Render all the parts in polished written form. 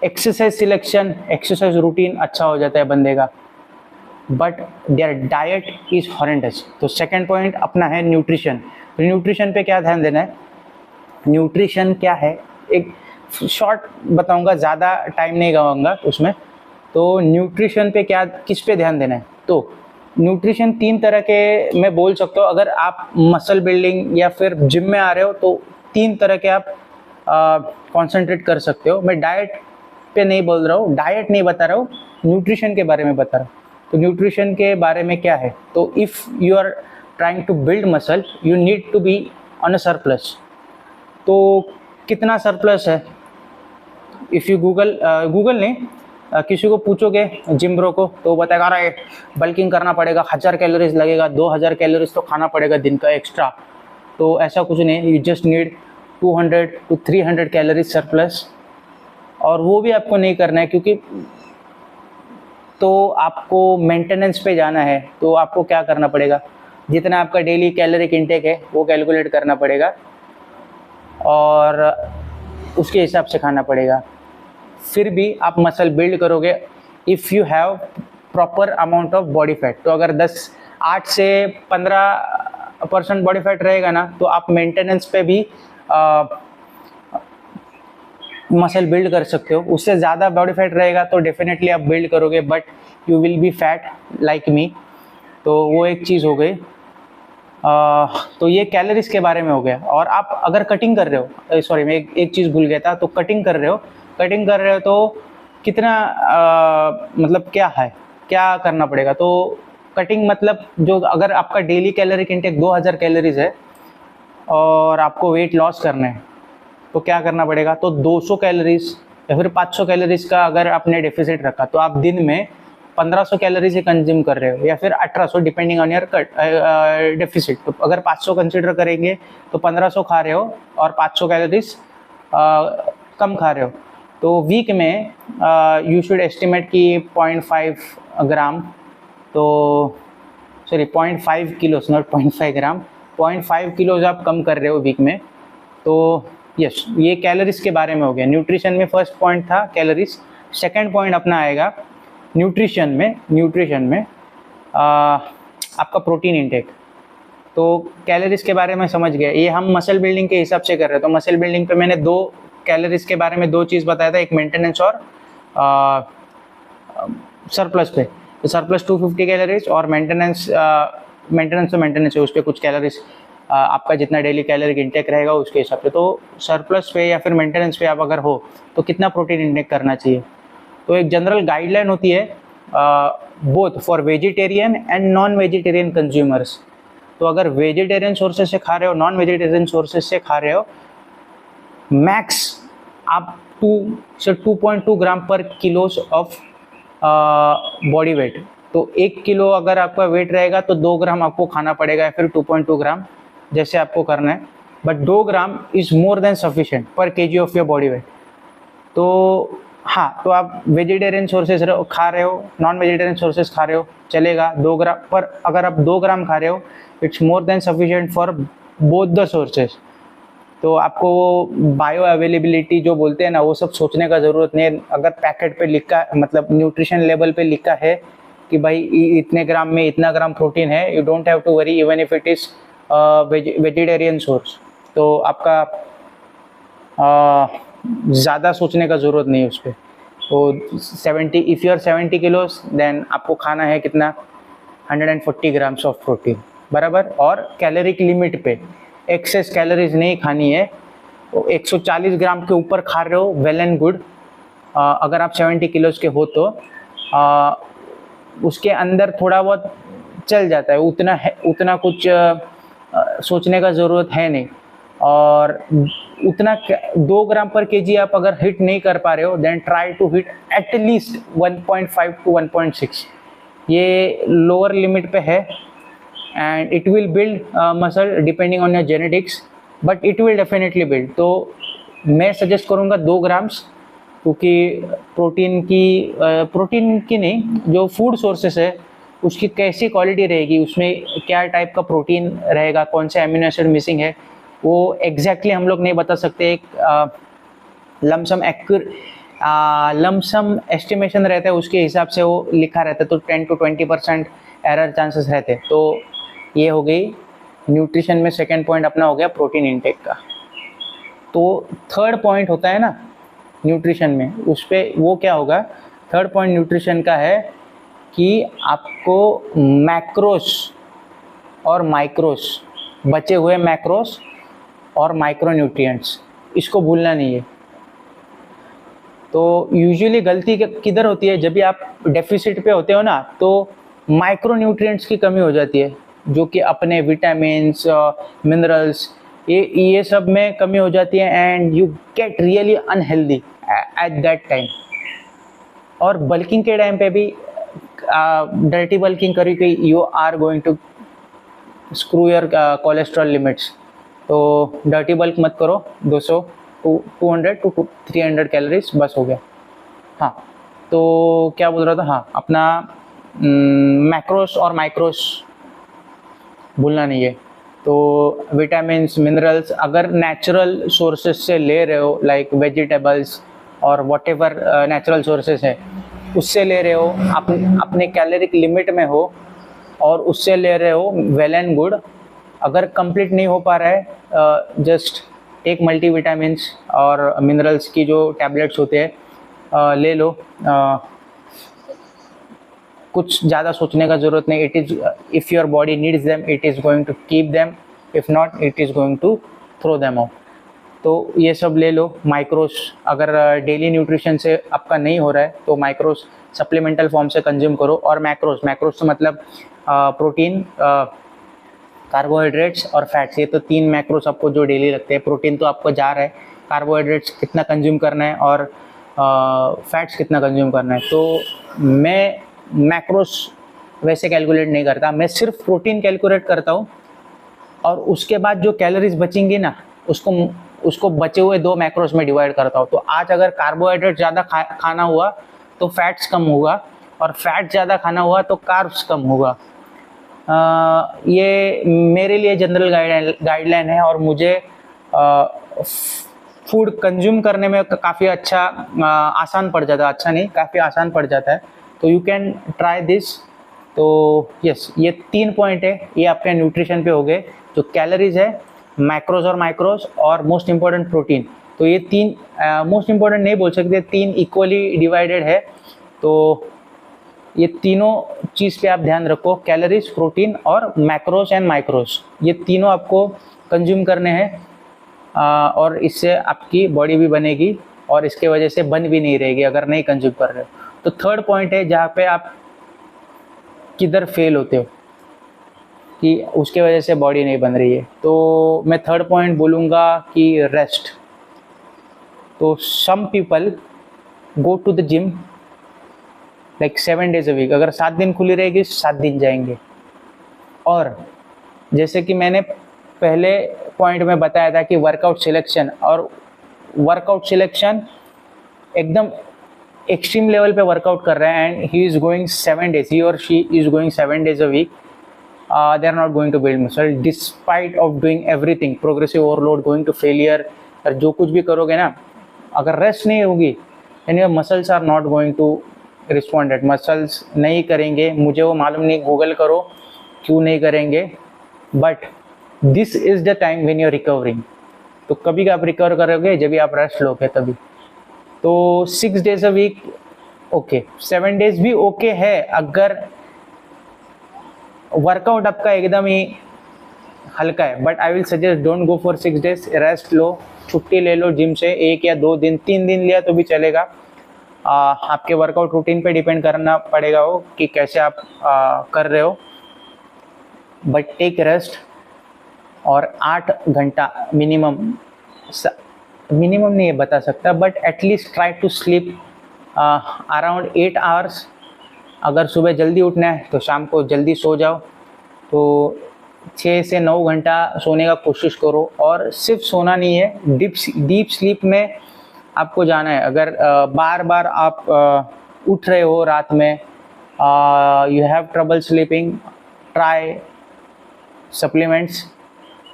Exercise selection, exercise routine अच्छा हो जाता है बंदे का, but their diet is horrendous. तो सेकेंड पॉइंट अपना है न्यूट्रिशन। तो न्यूट्रिशन पे क्या ध्यान देना है, न्यूट्रिशन क्या है, एक शॉर्ट बताऊंगा, ज़्यादा टाइम नहीं गवाऊंगा उसमें। तो न्यूट्रिशन पे क्या, किस पे ध्यान देना है, तो न्यूट्रिशन तीन तरह के मैं बोल सकता हूँ। अगर आप मसल बिल्डिंग या फिर जिम में आ रहे हो तो तीन तरह के आप कंसंट्रेट कर सकते हो। मैं डाइट पे नहीं बोल रहा हूँ, डाइट नहीं बता रहा हूँ, न्यूट्रिशन के बारे में बता रहा हूँ। तो न्यूट्रिशन के बारे में क्या है, तो if you are trying to build muscle you need to be on a surplus. तो कितना सरप्लस है, इफ़ यू गूगल नहीं, किसी को पूछोगे जिम ब्रो को तो बताएगा अरे बल्किंग करना पड़ेगा, 1000 कैलोरीज लगेगा, 2000 कैलोरीज तो खाना पड़ेगा दिन का एक्स्ट्रा। तो ऐसा कुछ नहीं, you just need 200 to 300 calories surplus. और वो भी आपको नहीं करना है, क्योंकि तो आपको मेंटेनेंस पे जाना है। तो आपको क्या करना पड़ेगा, जितना आपका डेली कैलोरिक इंटेक है वो कैलकुलेट करना पड़ेगा और उसके हिसाब से खाना पड़ेगा। फिर भी आप मसल बिल्ड करोगे if you have proper amount of body fat. तो अगर 8 से 15% बॉडी फैट रहेगा ना, तो आप मेंटेनेंस पे भी मसल बिल्ड कर सकते हो। उससे ज़्यादा बॉडी फैट रहेगा तो डेफिनेटली आप बिल्ड करोगे, but you will be fat like me. तो वो एक चीज़ हो गई। तो ये कैलोरीज के बारे में हो गया। और आप अगर कटिंग कर रहे हो, सॉरी मैं एक चीज़ भूल गया था, तो कटिंग कर रहे हो तो कितना मतलब क्या है, क्या करना पड़ेगा। तो कटिंग मतलब जो, अगर आपका डेली कैलोरिक इंटेक 2000 कैलोरीज है और आपको वेट लॉस करना है तो क्या करना पड़ेगा, तो 200 कैलोरीज या फिर 500 कैलोरीज का अगर आपने डेफिसिट रखा तो आप दिन में 1500 कैलोरीज ही कंज्यूम कर रहे हो या फिर 1800 डिपेंडिंग ऑन योर डेफिसिट। तो अगर 500 कंसिडर करेंगे तो 1500 खा रहे हो और 500 कैलोरीज कम खा रहे हो। तो वीक में यू शुड एस्टिमेट कि 0.5 ग्राम, तो sorry 0.5 kilos, not 0.5 gram, 0.5 kilos आप कम कर रहे हो वीक में। तो यस, ये कैलोरीज के बारे में हो गया। न्यूट्रिशन में फर्स्ट पॉइंट था कैलोरीज। सेकंड पॉइंट अपना आएगा न्यूट्रिशन में आपका प्रोटीन इंटेक। तो कैलोरीज के बारे में समझ गए, ये हम मसल बिल्डिंग के हिसाब से कर रहे हैं। तो मसल बिल्डिंग पे मैंने कैलोरीज के बारे में 2 चीज़ बताया था, एक मेंटेनेंस और सरप्लस पे। तो सरप्लस 250 कैलोरीज और मेंटेनेंस है, उस पर कुछ कैलोरीज आपका जितना डेली कैलोरिक इंटेक रहेगा उसके हिसाब से। तो सरप्लस पे या फिर मेंटेनेंस पे आप अगर हो तो कितना प्रोटीन इंटेक करना चाहिए। तो एक जनरल गाइडलाइन होती है both for vegetarian and non vegetarian consumers. तो अगर वेजिटेरियन सोर्सेज से खा रहे हो, नॉन वेजिटेरियन सोर्सेज से खा रहे हो, मैक्स आप 2 से 2.2 ग्राम पर किलोज ऑफ बॉडी वेट। तो 1 किलो अगर आपका वेट रहेगा तो 2 ग्राम आपको खाना पड़ेगा या फिर 2.2 ग्राम, जैसे आपको करना है। But 2 gram is more than sufficient per KG of your body weight. तो हाँ, तो आप वेजिटेरियन सोर्सेज खा रहे हो, नॉन वेजिटेरियन सोर्सेज खा रहे हो, चलेगा 2 ग्राम पर। अगर आप 2 ग्राम खा रहे हो it's more than sufficient for both the sources. तो आपको बायो अवेलेबिलिटी जो बोलते हैं ना, वो सब सोचने का ज़रूरत नहीं है। अगर पैकेट पे लिखा, मतलब न्यूट्रिशन लेवल पे लिखा है कि भाई इतने ग्राम में इतना ग्राम प्रोटीन है, you don't have to worry even if it is vegetarian source. तो आपका ज़्यादा सोचने का ज़रूरत नहीं है उस पर। तो 70, if you are 70 kilos then आपको खाना है कितना, 140 ग्राम्स ऑफ प्रोटीन बराबर। और कैलोरिक लिमिट पे, एक्सेस कैलोरीज नहीं खानी है। तो 140 ग्राम के ऊपर खा रहे हो, वेल एंड गुड। अगर आप 70 किलोज के हो तो उसके अंदर थोड़ा बहुत चल जाता है, उतना कुछ सोचने का ज़रूरत है नहीं। और उतना 2 ग्राम पर केजी आप अगर हिट नहीं कर पा रहे हो then try to hit at least 1.5 to 1.6। ये लोअर लिमिट पे है and it will build muscle depending on your genetics, but it will definitely build. तो मैं सजेस्ट करूँगा 2 ग्राम्स, क्योंकि प्रोटीन की नहीं, जो फूड सोर्सेस है उसकी कैसी क्वालिटी रहेगी, उसमें क्या टाइप का प्रोटीन रहेगा, कौन से एमिनो एसिड मिसिंग है, वो एग्जैक्टली हम लोग नहीं बता सकते। एक लमसम लमसम एस्टिमेशन रहता है, उसके हिसाब से वो लिखा रहता है, तो 10 to 20% एरर चांसेस रहते हैं। तो ये हो गई न्यूट्रिशन में सेकंड पॉइंट अपना हो गया प्रोटीन इंटेक का। तो थर्ड पॉइंट होता है ना न्यूट्रिशन में, उस पर वो क्या होगा, थर्ड पॉइंट न्यूट्रिशन का है कि आपको मैक्रोस और माइक्रोस, बचे हुए मैक्रोस और माइक्रो न्यूट्रिएंट्स, इसको भूलना नहीं है। तो यूजुअली गलती किधर होती है, जब भी आप डेफिसिट पे होते हो ना, तो माइक्रो न्यूट्रिएंट्स की कमी हो जाती है, जो कि अपने विटामिन्स, मिनरल्स, ये सब में कमी हो जाती है, and you get really unhealthy at that time. और बल्किंग के टाइम पे भी डर्टी बल्किंग करी कि you are going to screw your cholesterol limits. तो डर्टी बल्क मत करो, 200 to 200 to 300 कैलोरीज बस हो गया। हाँ, तो क्या बोल रहा था, हाँ अपना मैक्रोस और माइक्रोस भूलना नहीं है। तो विटामिन्स, मिनरल्स अगर नेचुरल सोर्सेज से ले रहे हो, लाइक वेजिटेबल्स और व्हाटएवर नेचुरल सोर्सेज है, उससे ले रहे हो, अपने कैलोरिक लिमिट में हो और उससे ले रहे हो, वेल एंड गुड। अगर कंप्लीट नहीं हो पा रहा है, जस्ट एक मल्टीविटामिन्स और मिनरल्स की जो टैबलेट्स होते हैं ले लो। कुछ ज़्यादा सोचने का ज़रूरत नहीं। It is, if your body needs them, it is going to keep them, if not it is going to throw them out. तो ये सब ले लो। माइक्रोस अगर डेली न्यूट्रिशन से आपका नहीं हो रहा है, तो माइक्रोस सप्लीमेंटल फॉर्म से कंज्यूम करो। और मैक्रोस तो मतलब प्रोटीन, कार्बोहाइड्रेट्स और फैट्स, ये तो 3 मैक्रोस आपको जो डेली लगते हैं। प्रोटीन तो आपको जा रहा है, कार्बोहाइड्रेट्स कितना कंज्यूम करना है और फैट्स कितना कंज्यूम करना है। तो मैं मैक्रोस वैसे कैलकुलेट नहीं करता, मैं सिर्फ प्रोटीन कैलकुलेट करता हूँ, और उसके बाद जो कैलोरीज बचेंगी ना, उसको बचे हुए 2 मैक्रोस में डिवाइड करता हूँ। तो आज अगर कार्बोहाइड्रेट ज़्यादा खाना हुआ तो फैट्स कम होगा, और फैट ज़्यादा खाना हुआ तो कार्ब्स कम होगा। ये मेरे लिए जनरल गाइडलाइन है, और मुझे फूड कंज्यूम करने में काफ़ी अच्छा आसान पड़ जाता है। अच्छा नहीं, काफ़ी आसान पड़ जाता है। तो यू कैन ट्राई दिस। तो यस, ये 3 पॉइंट है, ये आपके न्यूट्रिशन पे हो गए। जो कैलोरीज है, मैक्रोस और माइक्रोस, और मोस्ट इम्पॉर्टेंट प्रोटीन। तो ये 3 मोस्ट इम्पॉर्टेंट नहीं बोल सकते, 3 इक्वली डिवाइडेड है। तो ये तीनों चीज़ पे आप ध्यान रखो, कैलोरीज, प्रोटीन और मैक्रोस एंड माइक्रोस, ये तीनों आपको कंज्यूम करने हैं। और इससे आपकी बॉडी भी बनेगी, और इसके वजह से बन भी नहीं रहेगी अगर नहीं कंज्यूम कर रहे हो। तो थर्ड पॉइंट है जहाँ पे आप किधर फेल होते हो कि उसके वजह से बॉडी नहीं बन रही है। तो मैं थर्ड पॉइंट बोलूँगा कि रेस्ट। तो some people go to the gym like 7 days a week। अगर 7 दिन खुली रहेगी, 7 दिन जाएंगे। और जैसे कि मैंने पहले पॉइंट में बताया था कि वर्कआउट सिलेक्शन, और वर्कआउट सिलेक्शन एकदम एक्सट्रीम लेवल पे वर्कआउट कर रहे हैं, and he is going 7 days, ही और she is going 7 days a week, they are not going to build muscle despite of doing everything, progressive overload, going to failure। और जो कुछ भी करोगे ना, अगर रेस्ट नहीं होगी, then your muscles are not going to respond। Muscles नहीं करेंगे, मुझे वो मालूम नहीं, गूगल करो क्यों नहीं करेंगे, but this is the time when you are recovering. तो कभी आप रिकवर करोगे जब भी आप रेस्ट लोगे तभी। तो 6 days a week okay, 7 days भी ओके है अगर वर्कआउट आपका एकदम ही हल्का है। But I will suggest don't go for 6 days। Rest लो, छुट्टी ले लो जिम से, 1 या 2 दिन, 3 दिन लिया तो भी चलेगा। आपके वर्कआउट रूटीन पे डिपेंड करना पड़ेगा वो कि कैसे आप कर रहे हो। बट टेक रेस्ट, और 8 घंटा मिनिमम नहीं बता सकता, but at least try to sleep around 8 hours। अगर सुबह जल्दी उठना है तो शाम को जल्दी सो जाओ। तो 6 से 9 घंटा सोने का कोशिश करो, और सिर्फ सोना नहीं है, डीप स्लीप में आपको जाना है। अगर बार बार आप उठ रहे हो रात में, you have trouble sleeping, try supplements.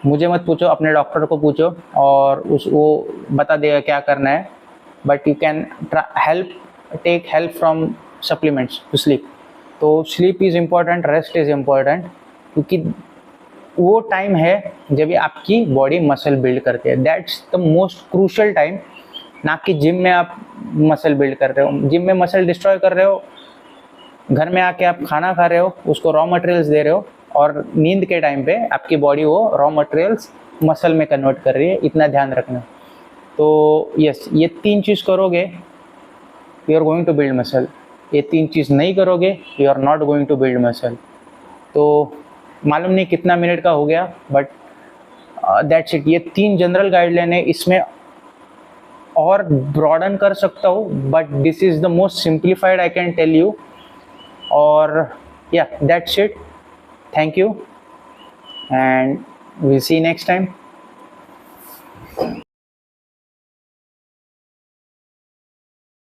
मुझे मत पूछो, अपने डॉक्टर को पूछो, और वो बता देगा क्या करना है। But you can take help from supplements to sleep. तो sleep is important, rest is important, क्योंकि वो टाइम है जब आपकी बॉडी मसल बिल्ड करती है। That's the most crucial time, ना कि जिम में आप मसल बिल्ड कर रहे हो। जिम में मसल डिस्ट्रॉय कर रहे हो, घर में आके आप खाना खा रहे हो, उसको रॉ मटेरियल्स दे रहे हो, और नींद के टाइम पे आपकी बॉडी वो रॉ मटेरियल्स मसल में कन्वर्ट कर रही है। इतना ध्यान रखना। तो यस, ये 3 चीज़ करोगे you are going to build muscle. ये 3 चीज़ नहीं करोगे you are not going to build muscle. तो मालूम नहीं कितना मिनट का हो गया, बट दैट्स इट। ये 3 जनरल गाइडलाइन है, इसमें और ब्रॉडन कर सकता हूँ, but this is the most simplified I can tell you. और या that's it, thank you and we'll see you next time.